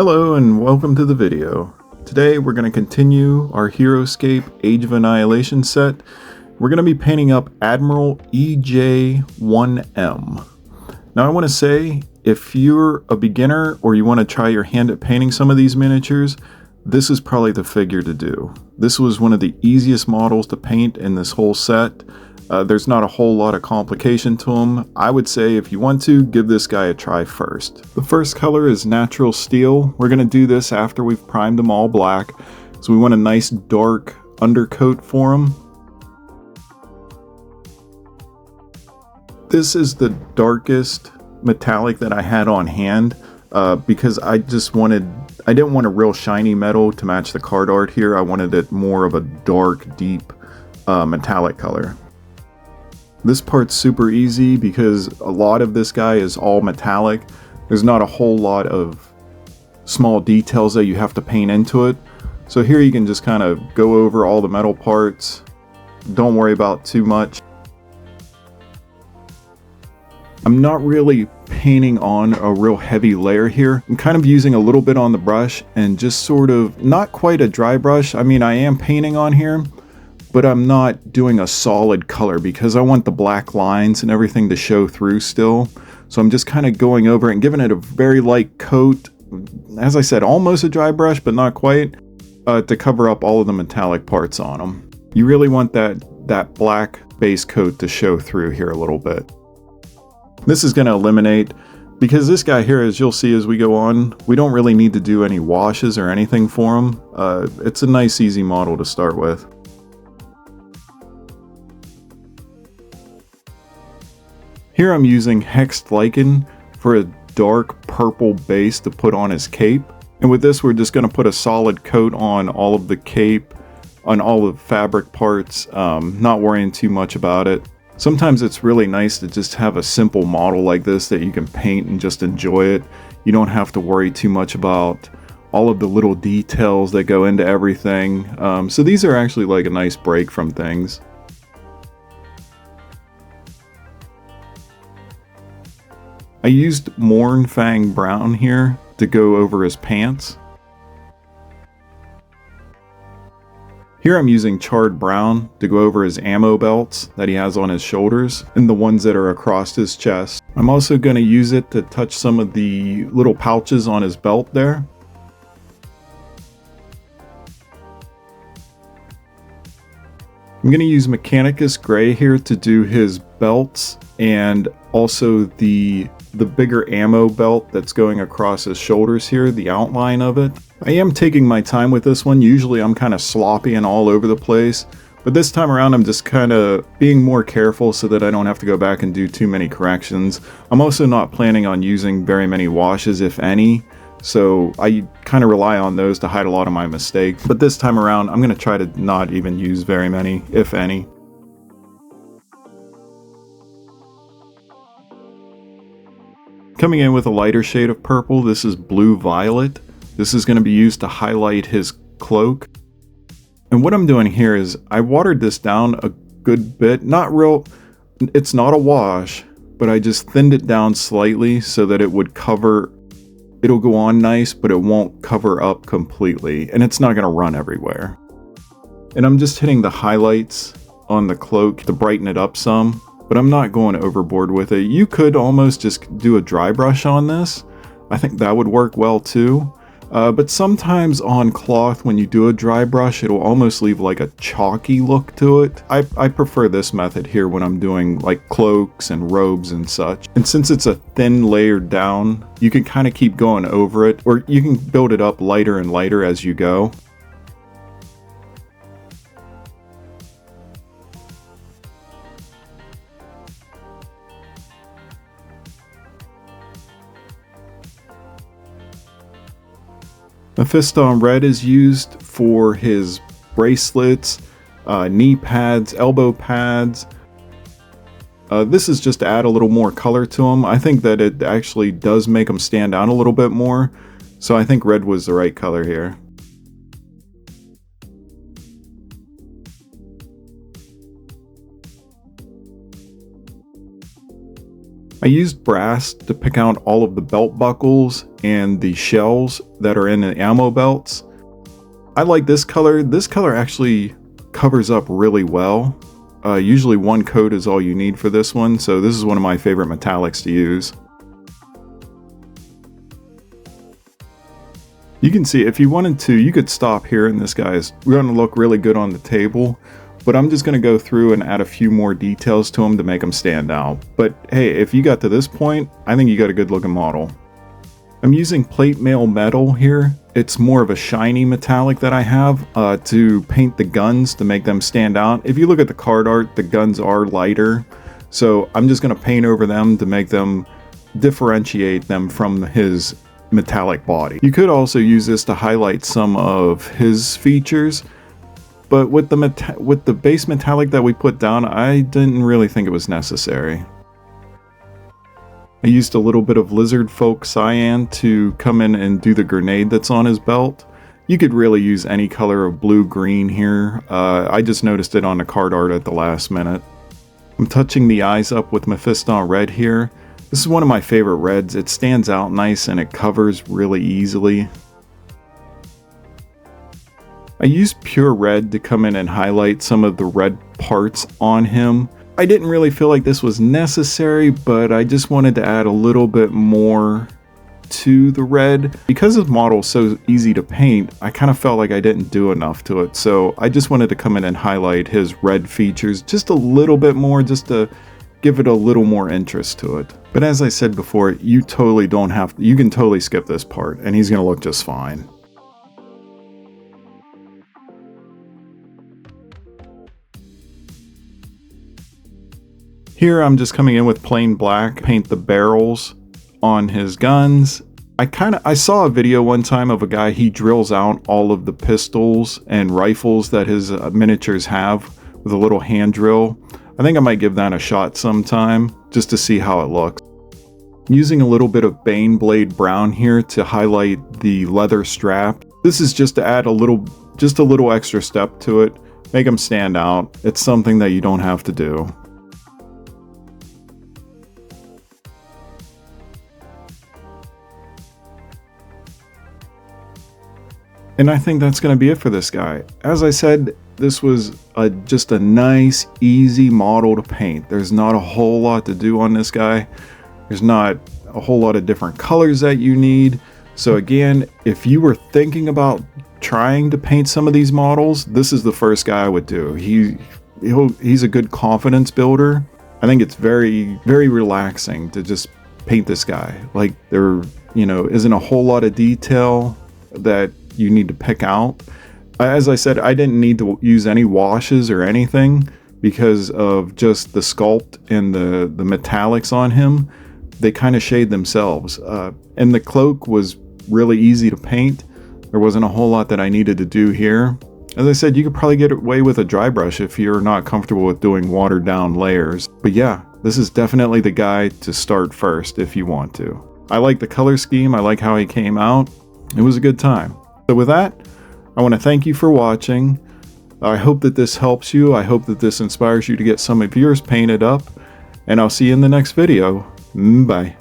Hello and welcome to the video. Today we're going to continue our Heroscape Age of Annihilation set. We're going to be painting up Admiral EJ-1M. Now I want to say, if you're a beginner or you want to try your hand at painting some of these miniatures, this is probably the figure to do. This was one of the easiest models to paint in this whole set. There's not a whole lot of complication to them. I would say if you want to, give this guy a try first. The first color is Natural Steel. We're going to do this after we've primed them all black. So we want a nice dark undercoat for them. This is the darkest metallic that I had on hand because I didn't want a real shiny metal to match the card art here. I wanted it more of a dark, deep metallic color. This part's super easy because a lot of this guy is all metallic. There's not a whole lot of small details that you have to paint into it. So here you can just kind of go over all the metal parts. Don't worry about too much. I'm not really painting on a real heavy layer here. I'm kind of using a little bit on the brush and just sort of, not quite a dry brush. I mean, I am painting on here, but I'm not doing a solid color because I want the black lines and everything to show through still. So I'm just kind of going over it and giving it a very light coat. As I said, almost a dry brush, but not quite, to cover up all of the metallic parts on them. You really want that black base coat to show through here a little bit. This is going to eliminate, because this guy here, as you'll see as we go on, we don't really need to do any washes or anything for him. It's a nice easy model to start with. Here I'm using Hexed Lichen for a dark purple base to put on his cape. And with this, we're just going to put a solid coat on all of the cape, on all of the fabric parts, not worrying too much about it. Sometimes it's really nice to just have a simple model like this that you can paint and just enjoy it. You don't have to worry too much about all of the little details that go into everything. So these are actually like a nice break from things. I used Mournfang Brown here to go over his pants. Here I'm using Charred Brown to go over his ammo belts that he has on his shoulders and the ones that are across his chest. I'm also going to use it to touch some of the little pouches on his belt there. I'm going to use Mechanicus Gray here to do his belts and also the bigger ammo belt that's going across his shoulders here, the outline of it. I am taking my time with this one. Usually I'm kind of sloppy and all over the place, but this time around I'm just kind of being more careful so that I don't have to go back and do too many corrections. I'm also not planning on using very many washes, if any, so I kind of rely on those to hide a lot of my mistakes. But this time around I'm going to try to not even use very many, if any. Coming in with a lighter shade of purple, this is Blue Violet. This is going to be used to highlight his cloak. And what I'm doing here is I watered this down a good bit. It's not a wash, but I just thinned it down slightly so that it would cover, it'll go on nice, but it won't cover up completely. And it's not going to run everywhere. And I'm just hitting the highlights on the cloak to brighten it up some. But I'm not going overboard with it. You could almost just do a dry brush on this. I think that would work well too. But sometimes on cloth, when you do a dry brush, it'll almost leave like a chalky look to it. I prefer this method here when I'm doing like cloaks and robes and such. And since it's a thin layer down, you can kind of keep going over it, or you can build it up lighter and lighter as you go. Mephiston Red is used for his bracelets, knee pads, elbow pads. This is just to add a little more color to them. I think that it actually does make them stand out a little bit more. So I think red was the right color here. I used brass to pick out all of the belt buckles and the shells that are in the ammo belts. I like this color. This color actually covers up really well. Usually one coat is all you need for this one, so this is one of my favorite metallics to use. You can see if you wanted to, you could stop here and this guy's going to look really good on the table. But I'm just going to go through and add a few more details to him to make him stand out. But hey, if you got to this point, I think you got a good looking model. I'm using plate mail metal here. It's more of a shiny metallic that I have to paint the guns to make them stand out. If you look at the card art, the guns are lighter. So I'm just going to paint over them to make them differentiate them from his metallic body. You could also use this to highlight some of his features. But with the base metallic that we put down, I didn't really think it was necessary. I used a little bit of Lizard Folk Cyan to come in and do the grenade that's on his belt. You could really use any color of blue-green here. I just noticed it on the card art at the last minute. I'm touching the eyes up with Mephiston Red here. This is one of my favorite reds. It stands out nice and it covers really easily. I used pure red to come in and highlight some of the red parts on him. I didn't really feel like this was necessary, but I just wanted to add a little bit more to the red. Because this model is so easy to paint, I kind of felt like I didn't do enough to it. So I just wanted to come in and highlight his red features just a little bit more, just to give it a little more interest to it. But as I said before, you totally don't have to, you can totally skip this part and he's going to look just fine. Here I'm just coming in with plain black, paint the barrels on his guns. I saw a video one time of a guy, he drills out all of the pistols and rifles that his miniatures have with a little hand drill. I think I might give that a shot sometime just to see how it looks. I'm using a little bit of Baneblade Brown here to highlight the leather strap. This is just to add just a little extra step to it, make them stand out. It's something that you don't have to do. And I think that's going to be it for this guy. As I said, this was just a nice, easy model to paint. There's not a whole lot to do on this guy. There's not a whole lot of different colors that you need. So again, if you were thinking about trying to paint some of these models, this is the first guy I would do. He's a good confidence builder. I think it's very, very relaxing to just paint this guy. Like there, isn't a whole lot of detail that you need to pick out. As I said, I didn't need to use any washes or anything because of just the sculpt and the metallics on him. They kind of shade themselves. And the cloak was really easy to paint. There wasn't a whole lot that I needed to do here. As I said, you could probably get away with a dry brush if you're not comfortable with doing watered down layers. But yeah, this is definitely the guy to start first if you want to. I like the color scheme. I like how he came out. It was a good time. So with that, I want to thank you for watching. I hope that this helps you. I hope that this inspires you to get some of yours painted up. And I'll see you in the next video. Bye.